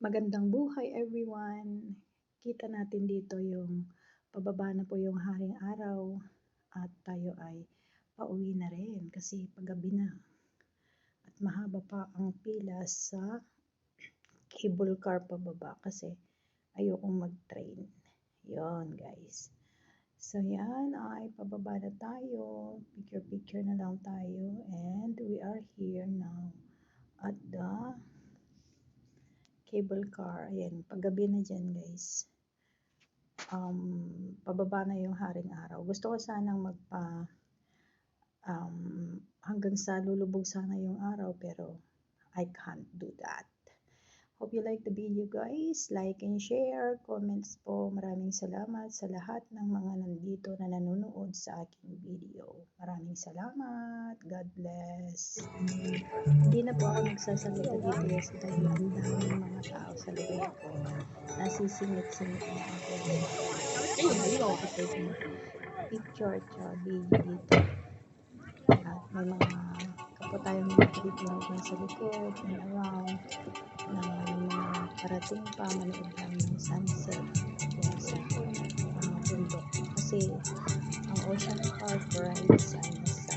Magandang buhay everyone! Kita natin dito yung pababa na po yung haring araw at tayo ay pauwi na rin kasi paggabi na at mahaba pa ang pila sa cable car pababa kasi ayokong mag-train. Yon guys. So yan ay pababa na tayo, picture na lang tayo and we are here now at the cable car. Ayan, paggabi na dyan guys. Pababa na yung haring araw. Gusto ko sanang hanggang sa lulubog sana yung araw pero I can't do that. Hope you like the video guys. Like and share, comments po. Maraming salamat sa lahat ng mga nandito na nanonood sa aking video. Maraming salamat. God bless. Hindi na po ako nagsasalita dito guys dahil ang daming mga tao sa lugar ko. Nasisingit-singit na ako. Picture at video dito. At may mga kapo tayong mga video sa likod and around na may mga parating pa manood lang ng sunset sa bundok. Kasi ang Ocean Park rides ay nasa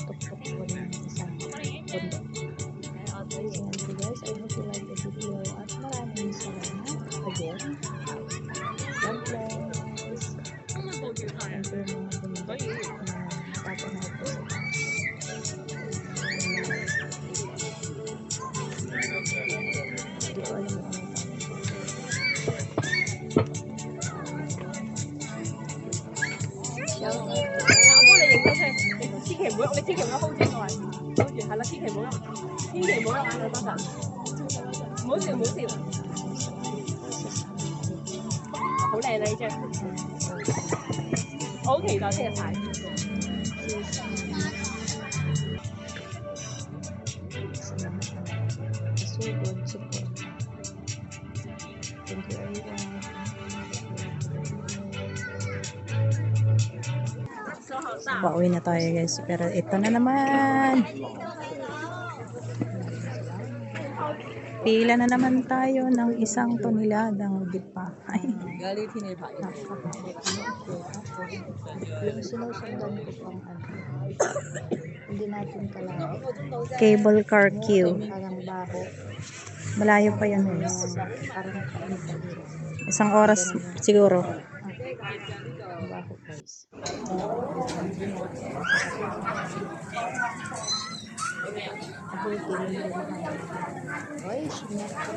tuktok po ng isang bundok. So yan po guys, I hope you like the video at maraming salamat again. God bless. Yan po yung mga bundok na napapanood po sa hindi ko alam kung ano Thank you everyone. Pauwi na tayo guys, pero ito na naman. Pila na naman tayo ng 1 toneladang dipa. Yung sinusundan ko pang hindi natin kailangan. Cable car queue. Parang baho. Malayo pa yan guys. Parang 1 oras siguro. Baho guys. Oy, sinet ko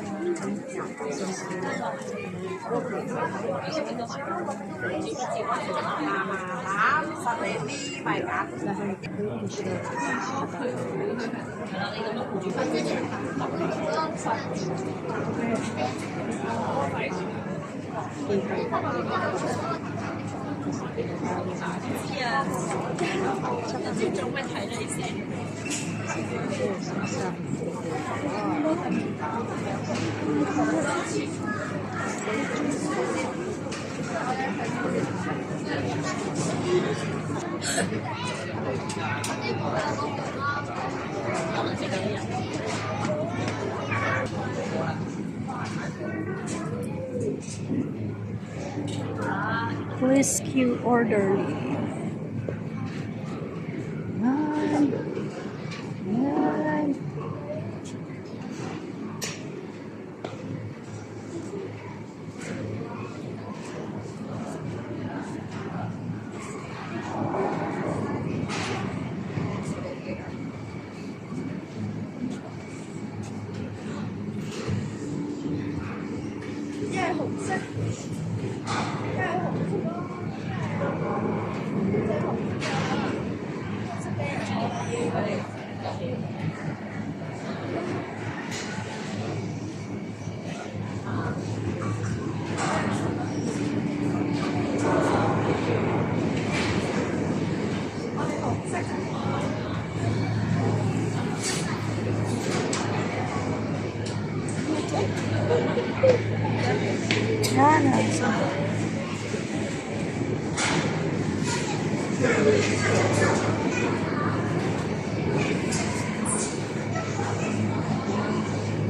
rescue orderly.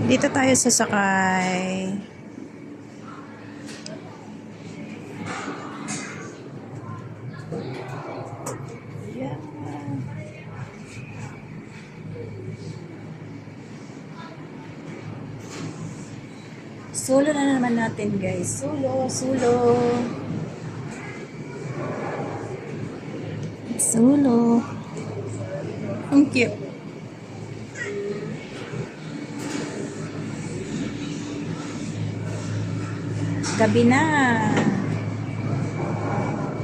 Dito tayo sasakay. Yeah. Solo na naman natin, guys. Solo. Ang cute. Gabi na.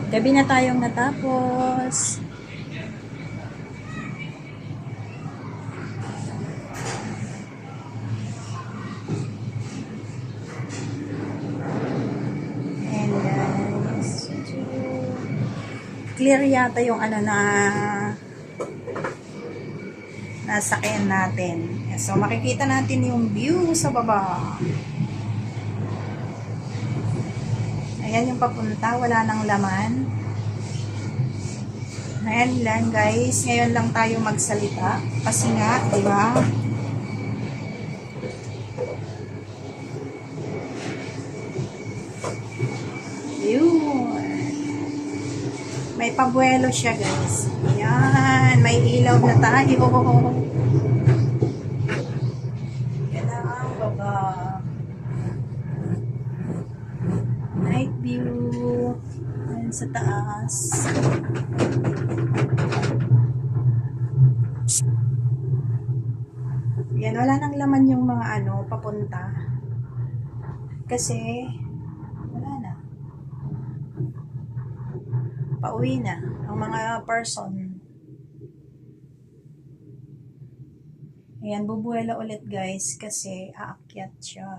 Gabi na tayong natapos. And guys, clear yata yung nasakyan natin. So, makikita natin yung view sa baba. Ayan yung papunta, wala nang laman. Ayan lang guys, ngayon lang tayo magsalita. Kasi nga, di ba? Yun. May pabuelo siya guys. Ayan, may ilaw na tayo. Yan ang baba. Night view. Ayan sa taas. Yan, wala nang laman yung mga papunta. Kasi, wala na. Pauwi na ang mga person. Ayan, bubuela ulit guys kasi aakyat siya.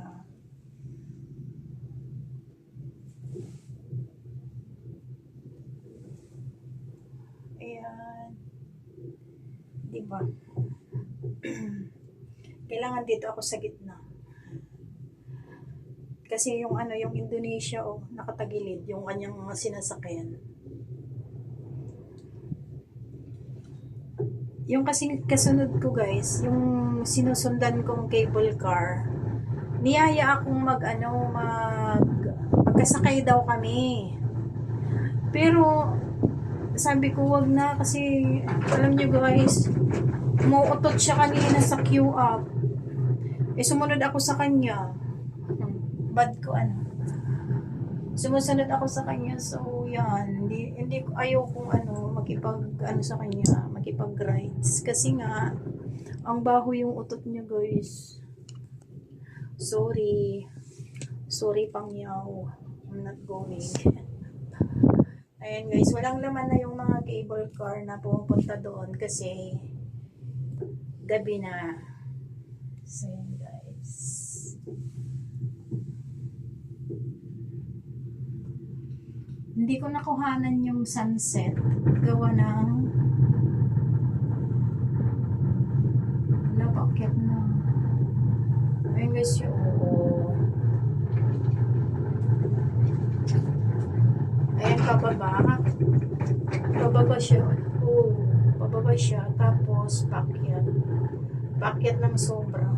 Ayan. Diba? Kailangan dito ako sa gitna. Kasi yung yung Indonesia nakatagilid yung kanyang mga sinasakyan. Yung kasi kasunod ko guys, yung sinusundan kong cable car, niyaya akong magkasakay daw kami. Pero sabi ko wag na kasi alam nyo guys, umuutot siya kanina sa queue-up. Sumunod ako sa kanya. Bad ko Sumusunod ako sa kanya, so yan, hindi ko ayaw kung sa kanya, makipag-rides kasi nga ang baho yung utot niya guys. Sorry Pangyaw, I'm not going. Ayan guys, walang laman na yung mga cable car na pupunta doon kasi gabi na. So yan guys. Hindi ko nakuhanan yung sunset. Gawa ng napakyat na. Ayun guys yung ayan pababa. Pababa siya. Pababa siya. Tapos pakyat. Pakyat ng sobra.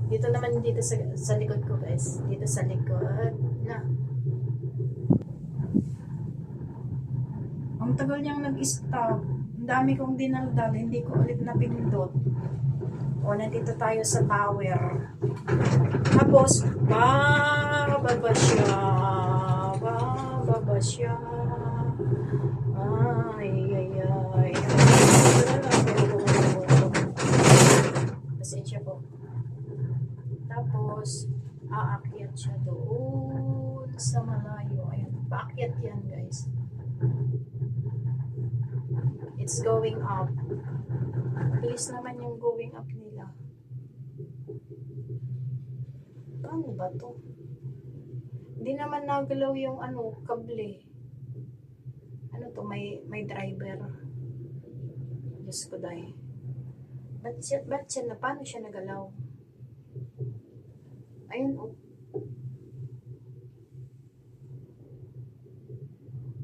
Dito naman sa likod ko guys. Dito sa likod na. Ang tagal niyang nag-stop. Ang dami kong dinaldal. Hindi ko ulit napindot. Nandito tayo sa tower. Tapos, bababa siya. Ay. Pasensya po. Tapos, aakyat siya doon sa malayo. Ayan, paakyat yan guys. It's going up. Bilis naman yung going up nila. Paano ba to? Hindi naman nagalaw yung kable. To, may driver. Diyos ko dahi. Ba't siya na? Paano siya nagalaw? Ayun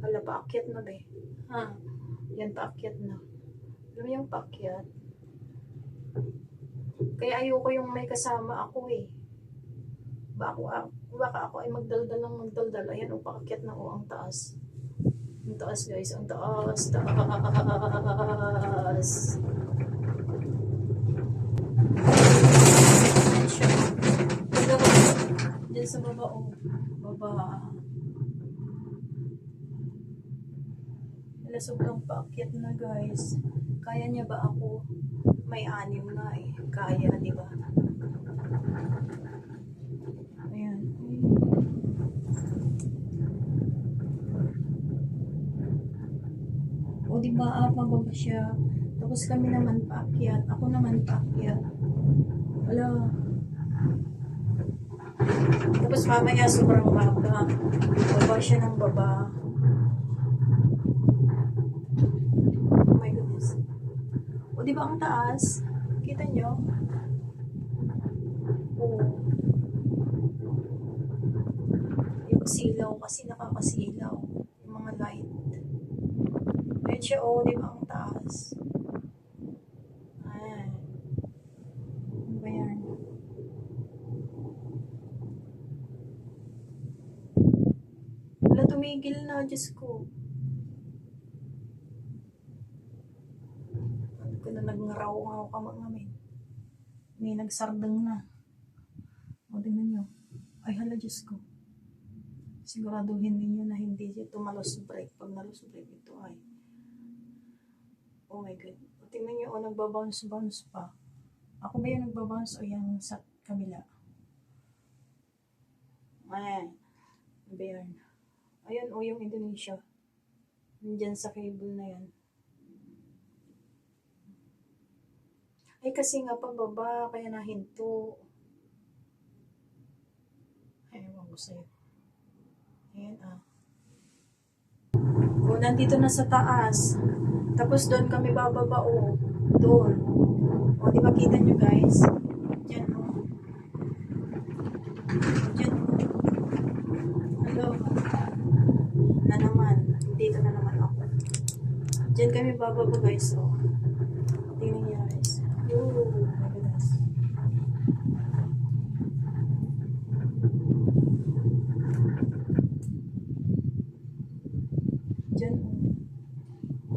Hala, paakyat na ba? Yan, paakyat na. Alam mo yung paakyat? Kaya ayoko yung may kasama ako eh. Baka ako ay magdaldal ng magdaldal. Ayan, paakyat na ang taas. Ang taas guys, ang taas, taas. Ayan siya. Diyan sa baba, baba. Wala, sobrang paakyat na guys. Kaya niya ba ako? May 6 na eh. Kaya, di ba? Ayan. O di ba, pababa siya. Tapos kami naman paakyat. Ako naman paakyat. Wala. Tapos mamaya sobrang baba. Baba siya ng baba. Oh my goodness. O di ba ang taas? Kita nyo? Oo. Yung silaw kasi nakakasilaw. Yung mga light. Ayan siya, di ba ang taas? Ayan. Ano ba yan? Wala, tumigil na, Diyos ko. Ano ko na nagngaraw-ngaw ka mga ngamin. May nagsardang na. O, tingnan nyo. Ay, hala, Diyos ko. Siguraduhin ninyo na hindi ito malos break. Pag nalos break ito ay, oh my God. O, tingnan nyo, nagbabounce pa. Ako ba yung nagbabounce o yung sa kabila? Ayan. Ano ba yan? Ayan, yung Indonesia. Nandyan sa cable na yan. Ay, kasi nga pababa, kaya nahinto. Ay, ewan ko sa'yo. Ayan, O, nandito na sa taas. Tapos doon kami bababa, doon. O, di ba kita nyo guys? Diyan, Diyan, Hello. Na naman. Dito na naman ako. Diyan kami bababa guys, Tingnan nyo guys. Ooh, my goodness. Diyan,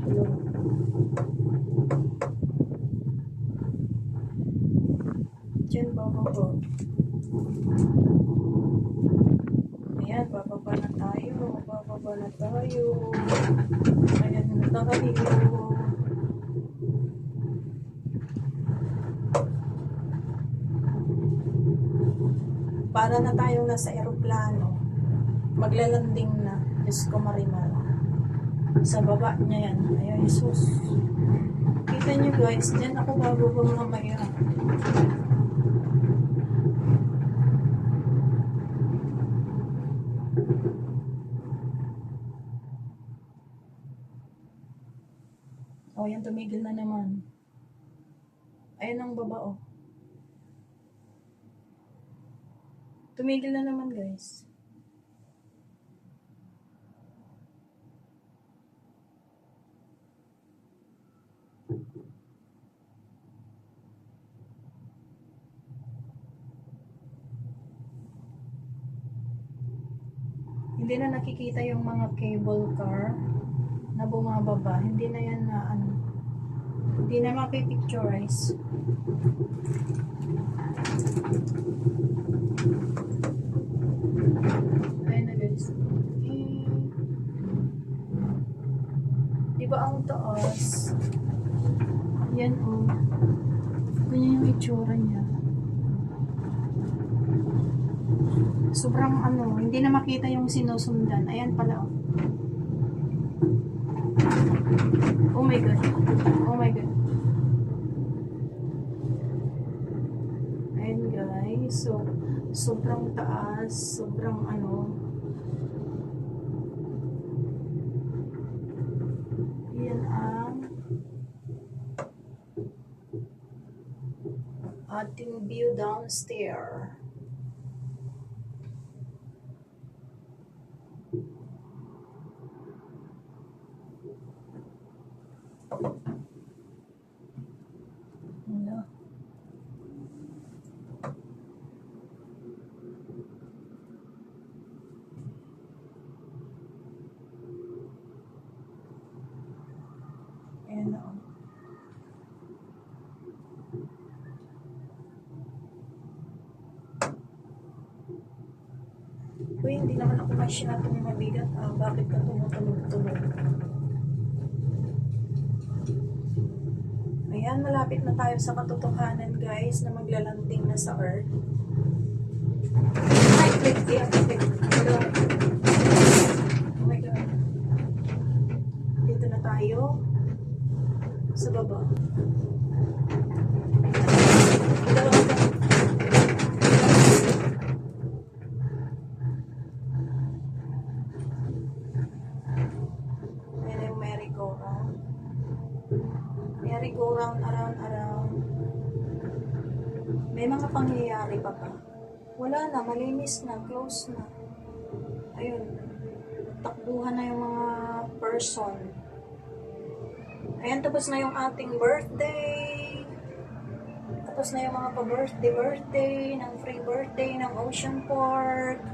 Hello. Diyan bababa. Ayan, bababa na tayo. Ayan na tayo. Para na tayong nasa eroplano. Maglalanding na. Diyos ko marimal. Sa baba niya yan. Ayan, Jesus. Kita nyo guys, dyan ako bababa mamaya. O, yan, tumigil na naman. Ayan ang baba, Tumigil na naman, guys. Hindi na nakikita yung mga cable car na bumababa. Hindi na yan na hindi na mapipicturize. Ayun na guys. Diba ang taas? Yan ganyan yung itsura niya. Sobrang hindi na makita yung sinusundan. Ayan pala Oh my God. Oh my God. Ayan guys. So, sobrang taas. Sobrang Yan ang ating view downstairs. ko, hindi naman ako masyadong mabigat. Bakit ka tumutulog-tulog? Ayan, malapit na tayo sa katotohanan, guys, na maglalanting na sa Earth. Ay, wait. Oh my God. Dito na tayo. Sa baba. Ayan yung merry-go-round. Merry-go-round, around. May mga pangyayari pa ba? Wala na, malinis na, close na. Ayun, takbuhan na yung mga person. Ayan, tapos na yung ating birthday. Tapos na yung mga pa-birthday, ng free birthday, ng Ocean Park.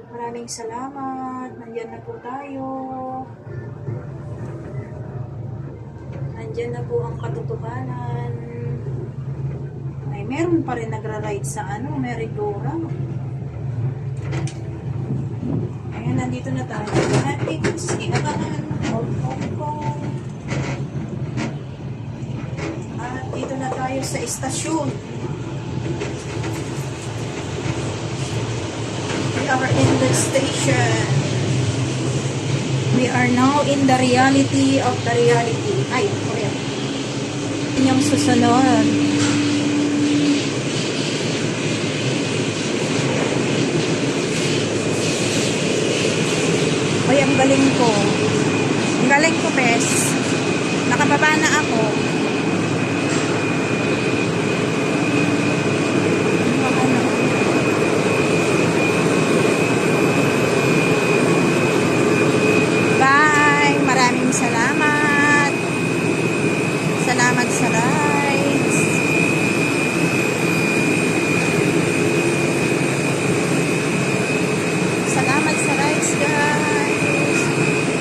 Maraming salamat. Nandyan na po tayo. Nandyan na po ang katotohanan. Ay, meron pa rin nagra-ride sa merry-go-round. Ayan, nandito na tayo. Ating sigaran of Hong Kong. At dito na tayo sa istasyon. We are in the station. We are now in the reality of the reality. Ay, okay. Inyong susunod. Ay, ang galing ko. Ang galing ko, bes. Nakababa na ako. Bye! Maraming salamat. Salamat sa rides. Salamat sa rides, guys.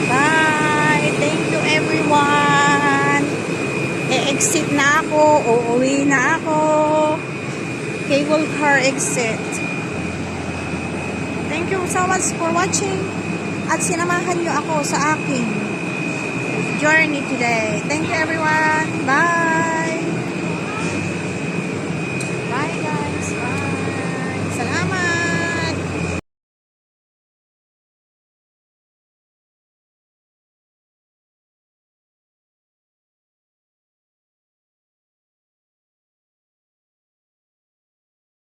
Bye! Thank you, everyone. E-exit na ako. Uuwi na ako. Cable car exit. Thank you so much for watching. At sinamahan nyo ako sa aking journey today. Thank you, everyone. Bye!